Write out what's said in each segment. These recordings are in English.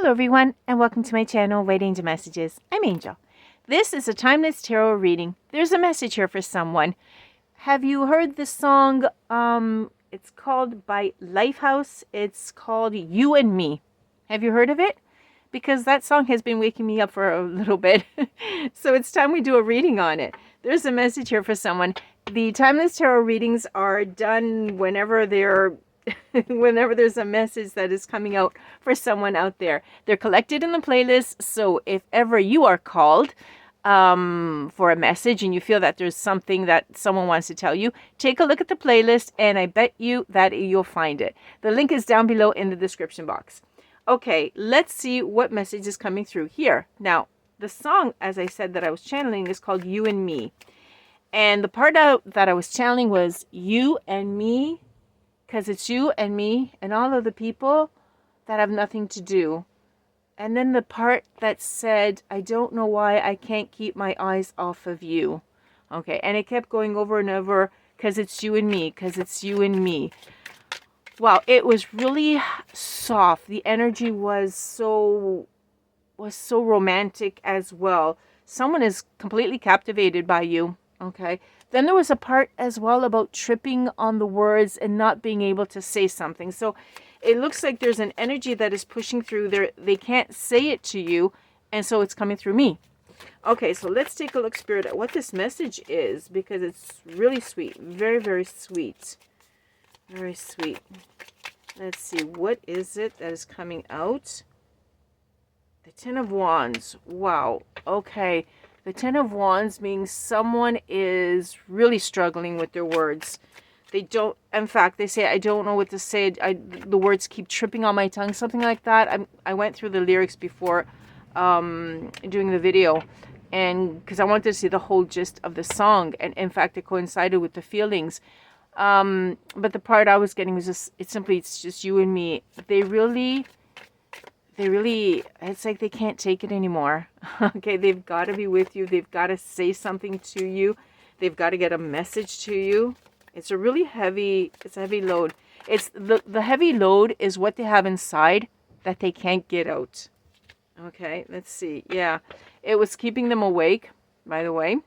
Hello everyone, and welcome to my channel, White Angel Messages. I'm Angel. This is a timeless tarot reading. There's a message here for someone. Have you heard the song? It's called by LIFEHOUSE. It's called You and Me. Have you heard of it? Because that song has been waking me up for a little bit. So it's time we do a reading on it. There's a message here for someone. The timeless tarot readings are done whenever there's a message that is coming out for someone out there. They're collected in the playlist, so if ever you are called for a message and you feel that there's something that someone wants to tell you, take a look at the playlist and I bet you that you'll find it. The link is down below in the description box. Okay, let's see what message is coming through here. Now, the song, as I said, that I was channeling is called You and Me. And the part that I was channeling was you and me, because it's you and me and all of the people that have nothing to do. And then the part that said, I don't know why I can't keep my eyes off of you. Okay, and it kept going over and over, because it's you and me, because it's you and me. Wow, it was really soft. The energy was so romantic as well. Someone is completely captivated by you. Okay. Then there was a part as well about tripping on the words and not being able to say something. So it looks like there's an energy that is pushing through there. They can't say it to you, and so it's coming through me. Okay, so let's take a look, Spirit, at what this message is, because it's really sweet. Very, very sweet. Very sweet. Let's see. What is it that is coming out? The Ten of Wands. Wow. Okay. The Ten of Wands means someone is really struggling with their words. They don't, in fact, they say, I don't know what to say. The words keep tripping on my tongue, something like that. I went through the lyrics before doing the video, and because I wanted to see the whole gist of the song. And in fact, it coincided with the feelings. But the part I was getting was just, it's just you and me. They really, it's like they can't take it anymore. Okay, they've got to be with you. They've got to say something to you. They've got to get a message to you. It's a really heavy, it's a heavy load. It's the heavy load is what they have inside that they can't get out. Okay, let's see. Yeah, it was keeping them awake, by the way.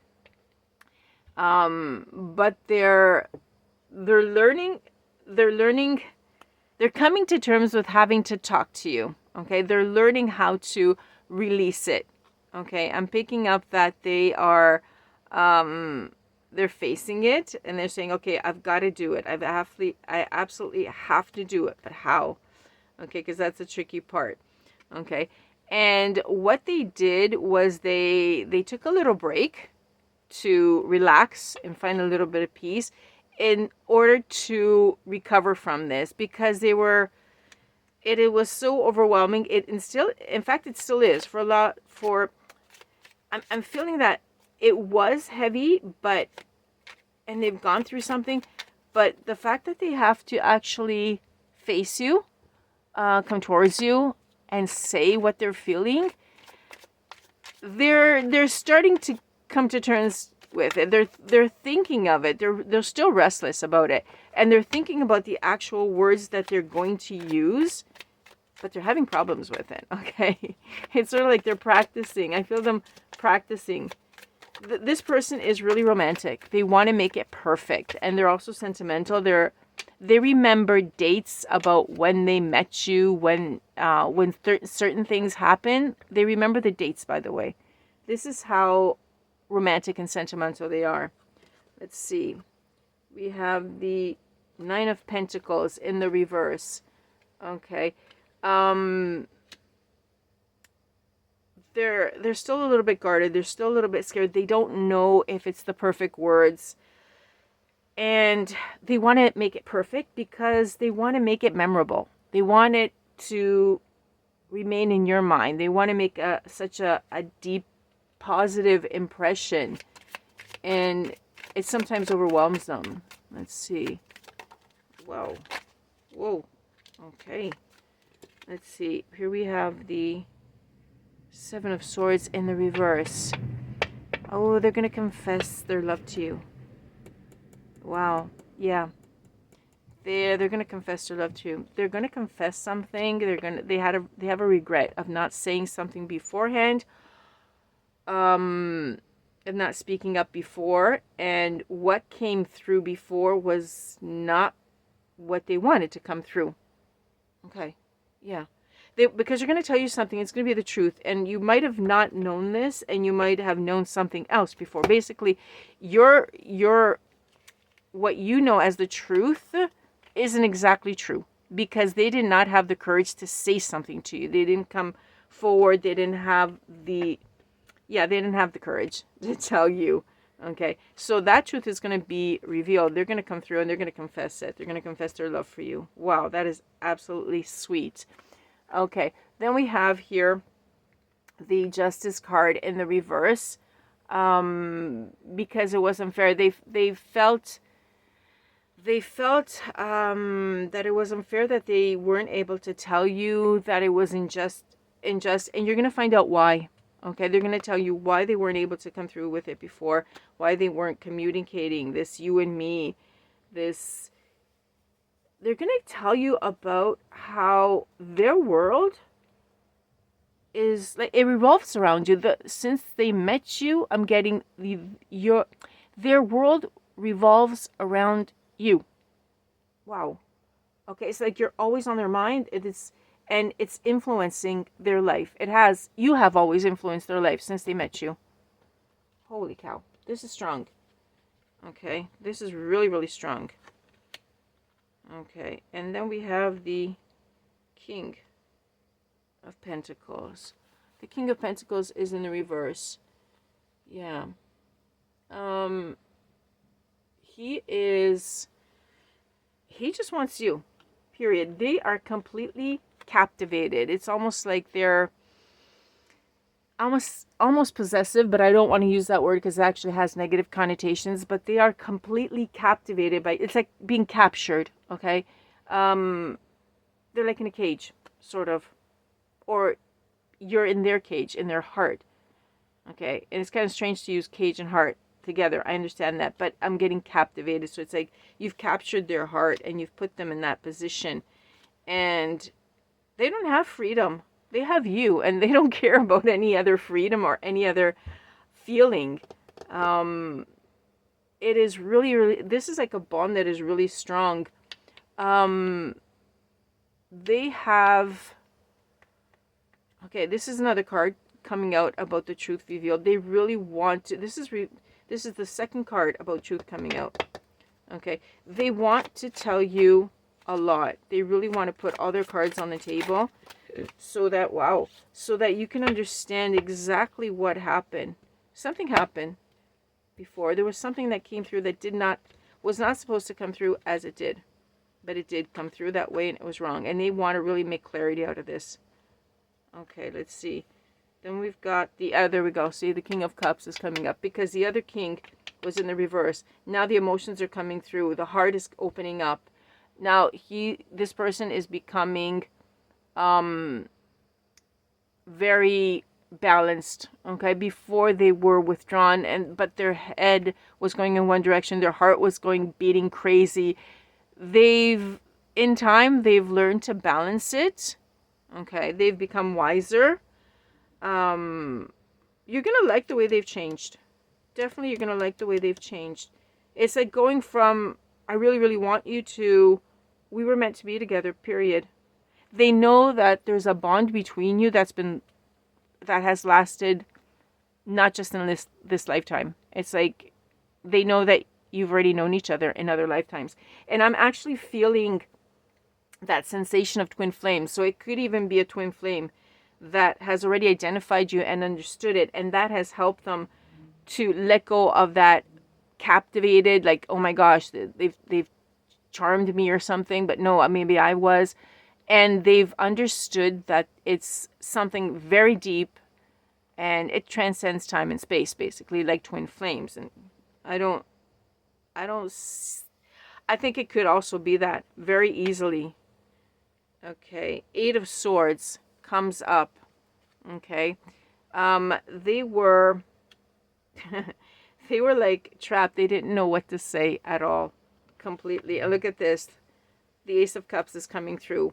But they're learning, they're coming to terms with having to talk to you. Okay, they're learning how to release it. Okay, I'm picking up that they are, they're facing it and they're saying, okay, I've got to do it. I absolutely have to do it, but how? Okay, because that's the tricky part. Okay, and what they did was they took a little break to relax and find a little bit of peace in order to recover from this, because they were, it was so overwhelming. In fact, it still is I'm feeling that it was heavy, and they've gone through something, but the fact that they have to actually face you, come towards you and say what they're feeling, they're starting to come to terms with it. They're thinking of it. They're still restless about it, and they're thinking about the actual words that they're going to use, but they're having problems with it. Okay, it's sort of like they're practicing. I feel them practicing. This person is really romantic. They want to make it perfect, and they're also sentimental. They remember dates about when they met you, when certain things happen. They remember the dates, by the way. This is how romantic and sentimental they are. Let's see. We have the Nine of Pentacles in the reverse. Okay. They're still a little bit guarded. They're still a little bit scared. They don't know if it's the perfect words. And they want to make it perfect because they want to make it memorable. They want it to remain in your mind. They want to make such a deep, positive impression. And it sometimes overwhelms them. Let's see. Whoa. Whoa. Okay. Let's see. Here we have the Seven of Swords in the reverse. Oh, they're going to confess their love to you. Wow. Yeah. they're gonna confess their love to you. They're gonna confess something. They have a regret of not saying something beforehand, of not speaking up before, and what came through before was not what they wanted to come through. Okay, yeah. Because they're going to tell you something, it's going to be the truth, and you might have not known this, and you might have known something else before. Basically, your what you know as the truth isn't exactly true, because they did not have the courage to say something to you. They didn't come forward. They didn't have the courage to tell you. Okay, so that truth is going to be revealed. They're going to come through and they're going to confess it. They're going to confess their love for you. Wow, that is absolutely sweet. Okay, then we have here the Justice card in the reverse, because it was unfair. They felt that it was unfair, that they weren't able to tell you, that it was unjust, and you're going to find out why. Okay, they're going to tell you why they weren't able to come through with it before, why they weren't communicating this you and me, this. They're going to tell you about how their world is, like, it revolves around you. Since they met you, I'm getting their world revolves around you. Wow. Okay, it's like you're always on their mind. And it's influencing their life. You have always influenced their life since they met you. Holy cow. This is strong. Okay, this is really, really strong. Okay, and then we have the King of Pentacles. The King of Pentacles is in the reverse. Yeah. He just wants you. Period. They are completely captivated. It's almost like they're almost possessive, but I don't want to use that word because it actually has negative connotations, but they are completely captivated by, it's like being captured. Okay, they're like in a cage, sort of, or you're in their cage, in their heart. Okay, and it's kind of strange to use cage and heart together, I understand that, but I'm getting captivated. So it's like you've captured their heart and you've put them in that position, and they don't have freedom. They have you, and they don't care about any other freedom or any other feeling. It is really, really, this is like a bond that is really strong. They have, okay, this is another card coming out about the truth revealed. They really want to, this is the second card about truth coming out. Okay, they want to tell you a lot. They really want to put all their cards on the table so that, wow, so that you can understand exactly what happened. Something happened before. There was something that came through that was not supposed to come through as it did, but it did come through that way, and it was wrong, and they want to really make clarity out of this. Okay, let's see. Then we've got there we go. See, the King of Cups is coming up because the other king was in the reverse. Now the emotions are coming through. The heart is opening up. Now this person is becoming very balanced. Okay, before they were withdrawn, but their head was going in one direction. Their heart was beating crazy. In time, they've learned to balance it. Okay, they've become wiser. You're gonna like the way they've changed. Definitely, you're gonna like the way they've changed. It's like going from I really, really want you to we were meant to be together, period. They know that there's a bond between you that has lasted not just in this lifetime. It's like they know that you've already known each other in other lifetimes. And I'm actually feeling that sensation of twin flames. So it could even be a twin flame that has already identified you and understood it, and that has helped them to let go of that captivated, like, oh my gosh, they've charmed me or something, but no, maybe I was. And they've understood that it's something very deep, and it transcends time and space, basically, like twin flames. And I think it could also be that very easily. Okay, 8 of Swords comes up. Okay, they were they were like trapped. They didn't know what to say at all, completely. And look at this. the Ace of Cups is coming through.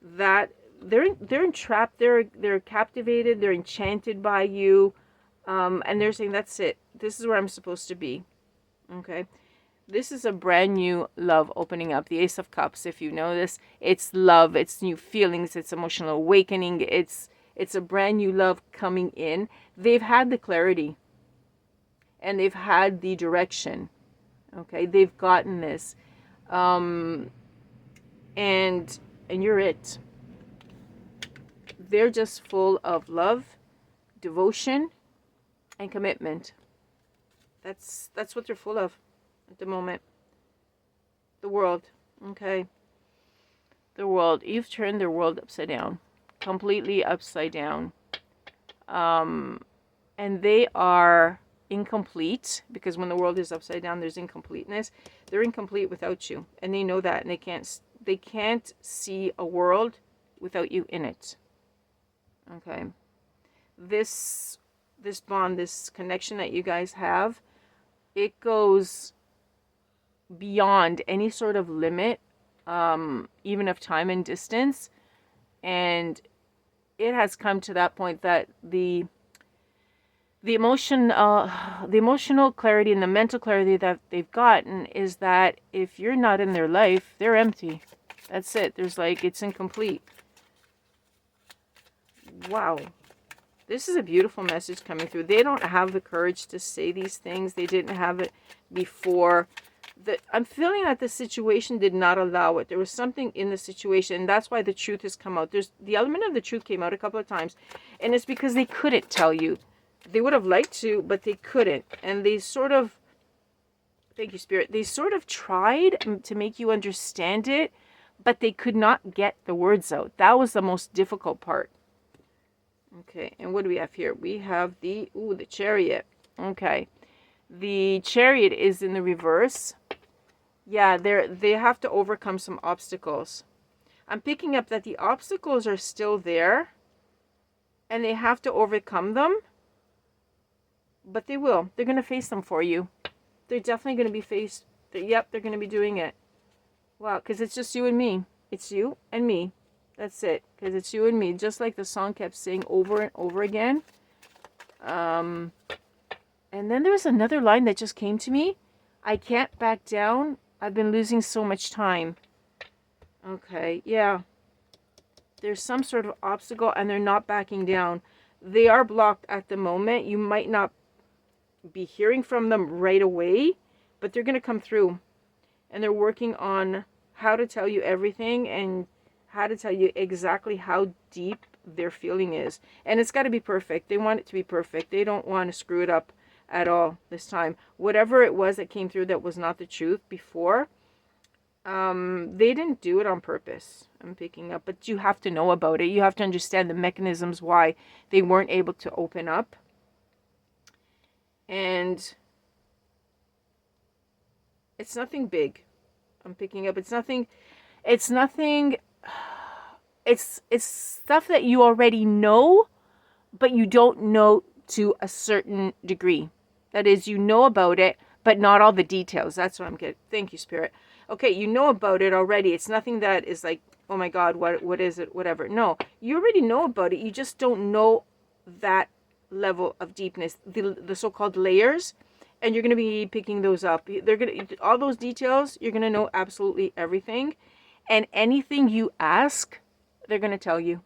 That they're entrapped, they're captivated, they're enchanted by you, and they're saying, that's it. This is where I'm supposed to be. Okay. This is a brand new love opening up. The Ace of Cups, if you know this, it's love, it's new feelings, it's emotional awakening, it's a brand new love coming in. They've had the clarity and they've had the direction. Okay, they've gotten this. And you're it. They're just full of love, devotion, and commitment. That's what they're full of at the moment. The world, okay? The world. You've turned their world upside down. Completely upside down. And they are incomplete, because when the world is upside down, there's incompleteness. They're incomplete without you, and they know that, and they can't see a world without you in it. Okay? This bond, this connection that you guys have, it goes beyond any sort of limit, even of time and distance, and it has come to that point that the emotional clarity and the mental clarity that they've gotten is that if you're not in their life, they're empty. That's it. There's it's incomplete. Wow. This is a beautiful message coming through. They don't have the courage to say these things. They didn't have it before. I'm feeling that the situation did not allow it. There was something in the situation, and that's why the truth has come out. The element of the truth came out a couple of times, and it's because they couldn't tell you. They would have liked to, but they couldn't. And they sort of, thank you, Spirit, they sort of tried to make you understand it, but they could not get the words out. That was the most difficult part. Okay, and what do we have here? We have the Chariot. Okay. The Chariot is in the reverse. Yeah, they have to overcome some obstacles. I'm picking up that the obstacles are still there, and they have to overcome them. But they will. They're going to face them for you. They're definitely going to be faced. Yep, they're going to be doing it. Wow, because it's just you and me. It's you and me. That's it. Because it's you and me. Just like the song kept saying over and over again. And then there was another line that just came to me. I can't back down. I've been losing so much time. Okay, yeah. There's some sort of obstacle and they're not backing down. They are blocked at the moment. You might not be hearing from them right away, but they're going to come through. And they're working on how to tell you everything and how to tell you exactly how deep their feeling is. And it's got to be perfect. They want it to be perfect. They don't want to screw it up at all this time. Whatever it was that came through that was not the truth before, they didn't do it on purpose. I'm picking up, but you have to know about it. You have to understand the mechanisms why they weren't able to open up. And it's nothing big. I'm picking up. It's nothing. It's stuff that you already know, but you don't know to a certain degree. That is, you know about it, but not all the details. That's what I'm getting. Thank you, Spirit. Okay, you know about it already. It's nothing that is like, oh my God, what is it? Whatever. No, you already know about it. You just don't know that level of deepness, the so-called layers, and you're going to be picking those up. They're going to, all those details, you're going to know absolutely everything, and anything you ask, they're going to tell you.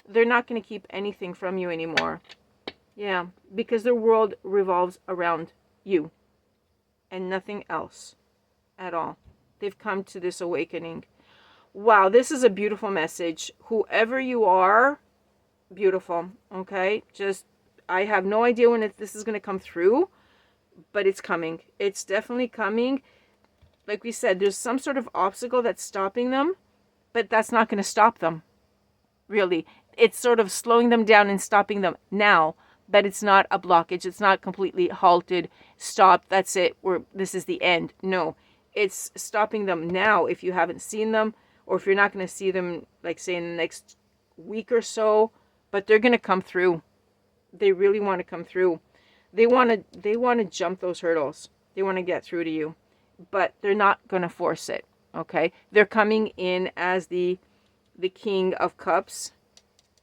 They're not going to keep anything from you anymore. Yeah, because their world revolves around you and nothing else at all. They've come to this awakening. Wow, this is a beautiful message. Whoever you are, beautiful, okay? Just, I have no idea when this is going to come through, but it's coming. It's definitely coming. Like we said, there's some sort of obstacle that's stopping them, but that's not going to stop them, really. It's sort of slowing them down and stopping them now, but it's not a blockage. It's not completely halted, stopped, that's it, this is the end. No, it's stopping them now if you haven't seen them, or if you're not going to see them, like say in the next week or so, but they're going to come through. They really want to come through. They want to jump those hurdles. They want to get through to you, but they're not going to force it. Okay, they're coming in as the King of Cups.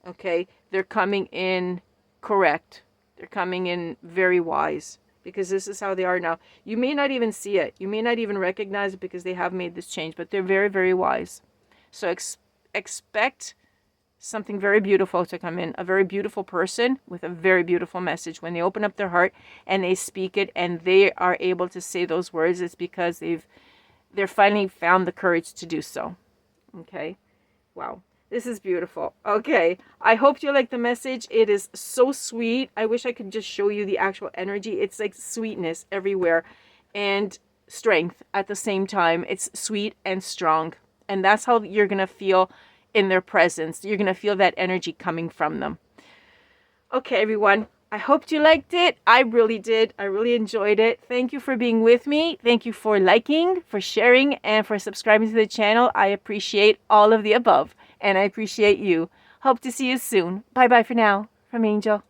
Okay, they're coming in correct. They're coming in very wise, because this is how they are now. You may not even see it. You may not even recognize it because they have made this change, but they're very, very wise. So expect something very beautiful to come in, a very beautiful person with a very beautiful message. When they open up their heart and they speak it and they are able to say those words, it's because they're finally found the courage to do so. Okay? Wow. This is beautiful. Okay. I hope you like the message. It is so sweet. I wish I could just show you the actual energy. It's like sweetness everywhere and strength at the same time. It's sweet and strong. And that's how you're going to feel in their presence. You're going to feel that energy coming from them. Okay, everyone. I hope you liked it. I really did. I really enjoyed it. Thank you for being with me. Thank you for liking, for sharing, and for subscribing to the channel. I appreciate all of the above, and I appreciate you. Hope to see you soon. Bye-bye for now. From Angel.